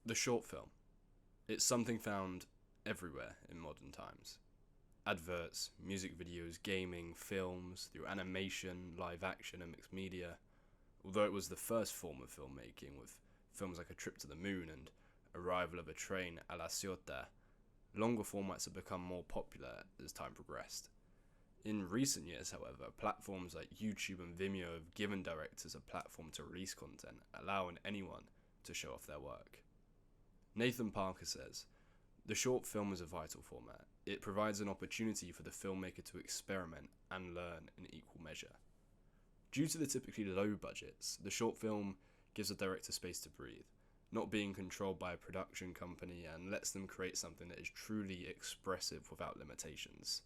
The short film. It's something found everywhere in modern times. Adverts, music videos, gaming, films, through animation, live action, and mixed media. Although it was the first form of filmmaking, with films like A Trip to the Moon and Arrival of a Train a la Ciotat, longer formats have become more popular as time progressed. In recent years, however, platforms like YouTube and Vimeo have given directors a platform to release content, allowing anyone to show off their work. Nathan Parker says, "The short film is a vital format. It provides an opportunity for the filmmaker to experiment and learn in equal measure. Due to the typically low budgets, the short film gives the director space to breathe, not being controlled by a production company, and lets them create something that is truly expressive without limitations.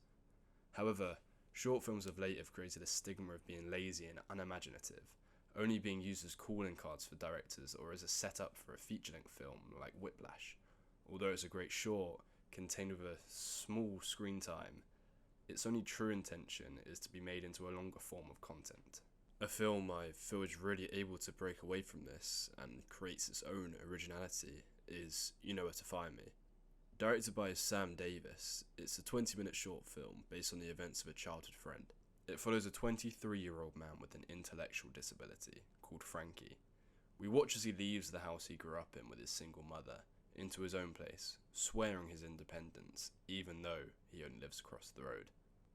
However, short films of late have created a stigma of being lazy and unimaginative, only being used as calling cards for directors or as a setup for a feature-length film like Whiplash. Although it's a great short, contained with a small screen time, its only true intention is to be made into a longer form of content." A film I feel is really able to break away from this and creates its own originality is You Know Where to Find Me. Directed by Sam Davis, it's a 20-minute short film based on the events of a childhood friend. It follows a 23-year-old man with an intellectual disability called Frankie. We watch as he leaves the house he grew up in with his single mother into his own place, swearing his independence even though he only lives across the road.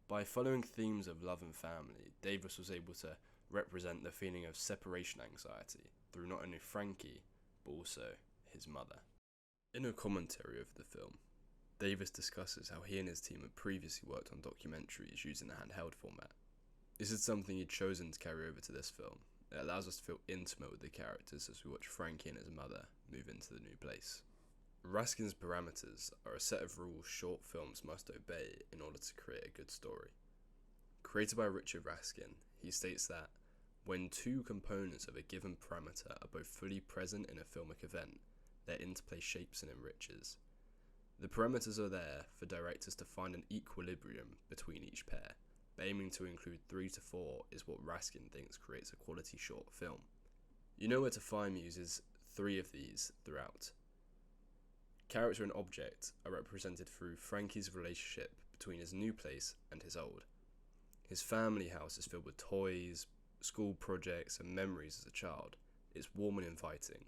By following themes of love and family, Davis was able to represent the feeling of separation anxiety through not only Frankie, but also his mother. In a commentary over the film, Davis discusses how he and his team had previously worked on documentaries using the handheld format. This is something he'd chosen to carry over to this film. It allows us to feel intimate with the characters as we watch Frankie and his mother move into the new place. Raskin's parameters are a set of rules short films must obey in order to create a good story. Created by Richard Raskin, he states that when two components of a given parameter are both fully present in a filmic event, their interplay shapes and enriches. The parameters are there for directors to find an equilibrium between each pair, but aiming to include 3 to 4 is what Raskin thinks creates a quality short film. You Know Where to Find Me uses 3 of these throughout. Character and object are represented through Frankie's relationship between his new place and his old. His family house is filled with toys, school projects, and memories as a child. It's warm and inviting,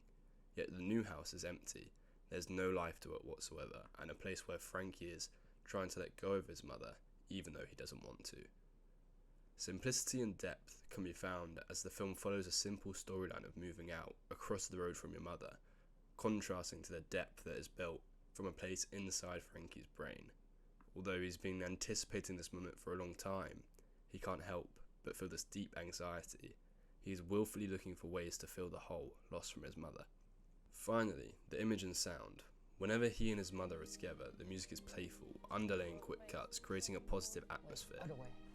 yet the new house is empty. There's no life to it whatsoever, and a place where Frankie is trying to let go of his mother, even though he doesn't want to. Simplicity and depth can be found as the film follows a simple storyline of moving out across the road from your mother, contrasting to the depth that is built from a place inside Frankie's brain. Although he's been anticipating this moment for a long time, he can't help but feel this deep anxiety. He is willfully looking for ways to fill the hole lost from his mother. Finally, the image and sound. Whenever he and his mother are together, the music is playful, underlaying quick cuts, creating a positive atmosphere.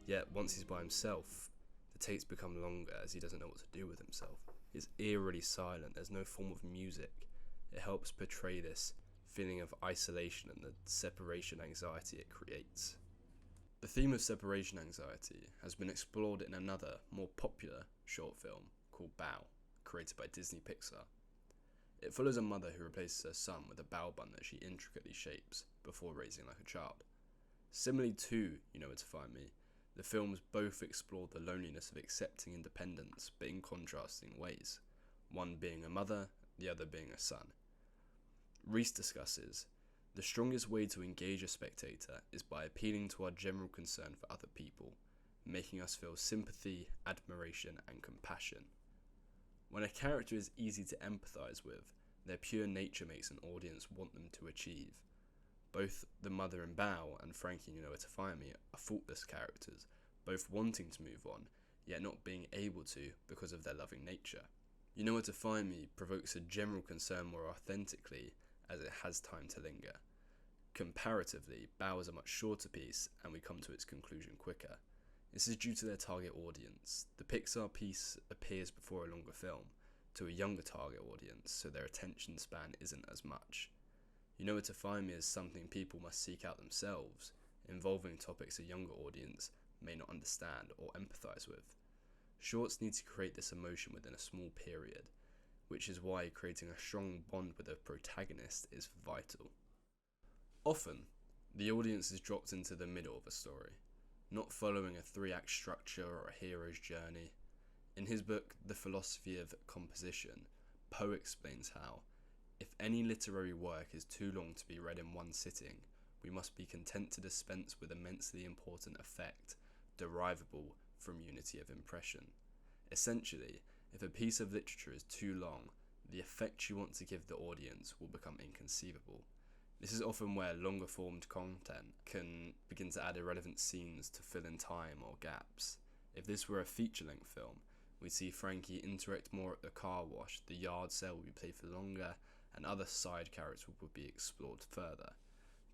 Yet, once he's by himself, the takes become longer as he doesn't know what to do with himself. He's eerily silent, there's no form of music. It helps portray this feeling of isolation and the separation anxiety it creates. The theme of separation anxiety has been explored in another, more popular short film called Bao, created by Disney Pixar. It follows a mother who replaces her son with a bao bun that she intricately shapes before raising like a child. Similarly to You Know Where to Find Me, the films both explore the loneliness of accepting independence, but in contrasting ways, one being a mother, the other being a son. Reese discusses, the strongest way to engage a spectator is by appealing to our general concern for other people, making us feel sympathy, admiration, and compassion. When a character is easy to empathise with, their pure nature makes an audience want them to achieve. Both the mother in Bao and Frankie in You Know Where to Find Me are faultless characters, both wanting to move on, yet not being able to because of their loving nature. You Know Where to Find Me provokes a general concern more authentically as it has time to linger. Comparatively, Bao is a much shorter piece and we come to its conclusion quicker. This is due to their target audience. The Pixar piece appears before a longer film, to a younger target audience, so their attention span isn't as much. You Know Where to Find Me is something people must seek out themselves, involving topics a younger audience may not understand or empathise with. Shorts need to create this emotion within a small period, which is why creating a strong bond with a protagonist is vital. Often, the audience is dropped into the middle of a story, not following a 3-act structure or a hero's journey. In his book, The Philosophy of Composition, Poe explains how, if any literary work is too long to be read in one sitting, we must be content to dispense with immensely important effect, derivable from unity of impression. Essentially, if a piece of literature is too long, the effect you want to give the audience will become inconceivable. This is often where longer formed content can begin to add irrelevant scenes to fill in time or gaps. If this were a feature-length film, we'd see Frankie interact more at the car wash, the yard sale would be played for longer, and other side characters would be explored further.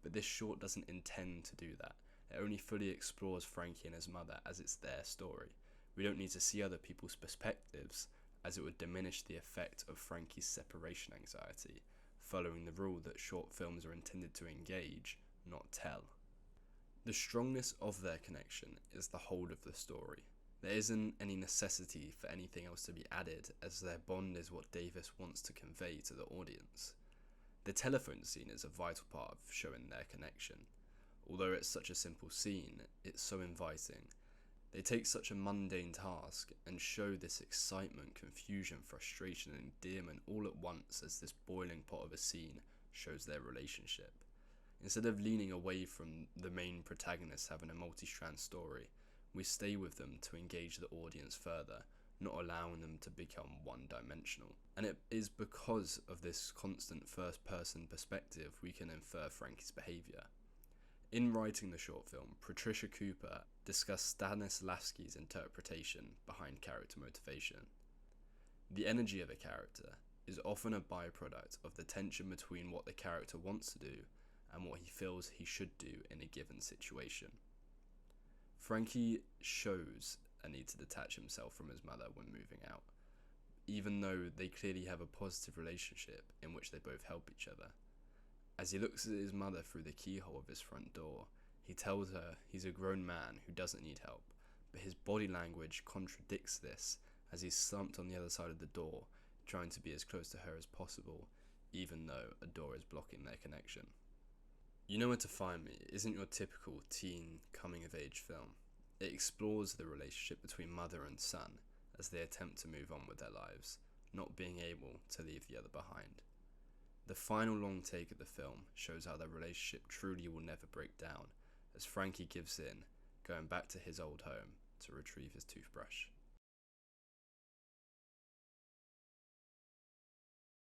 But this short doesn't intend to do that. It only fully explores Frankie and his mother as it's their story. We don't need to see other people's perspectives, as it would diminish the effect of Frankie's separation anxiety, following the rule that short films are intended to engage, not tell. The strongness of their connection is the hold of the story. There isn't any necessity for anything else to be added, as their bond is what Davis wants to convey to the audience. The telephone scene is a vital part of showing their connection. Although it's such a simple scene, it's so inviting. They take such a mundane task and show this excitement, confusion, frustration, and endearment all at once as this boiling pot of a scene shows their relationship. Instead of leaning away from the main protagonist having a multi-strand story, we stay with them to engage the audience further, not allowing them to become one-dimensional. And it is because of this constant first-person perspective we can infer Frankie's behaviour. In writing the short film, Patricia Cooper discussed Stanislavski's interpretation behind character motivation. The energy of a character is often a byproduct of the tension between what the character wants to do and what he feels he should do in a given situation. Frankie shows a need to detach himself from his mother when moving out, even though they clearly have a positive relationship in which they both help each other. As he looks at his mother through the keyhole of his front door, he tells her he's a grown man who doesn't need help, but his body language contradicts this as he's slumped on the other side of the door, trying to be as close to her as possible, even though a door is blocking their connection. You Know Where to Find Me isn't your typical teen coming-of-age film. It explores the relationship between mother and son as they attempt to move on with their lives, not being able to leave the other behind. The final long take of the film shows how their relationship truly will never break down, as Frankie gives in, going back to his old home to retrieve his toothbrush.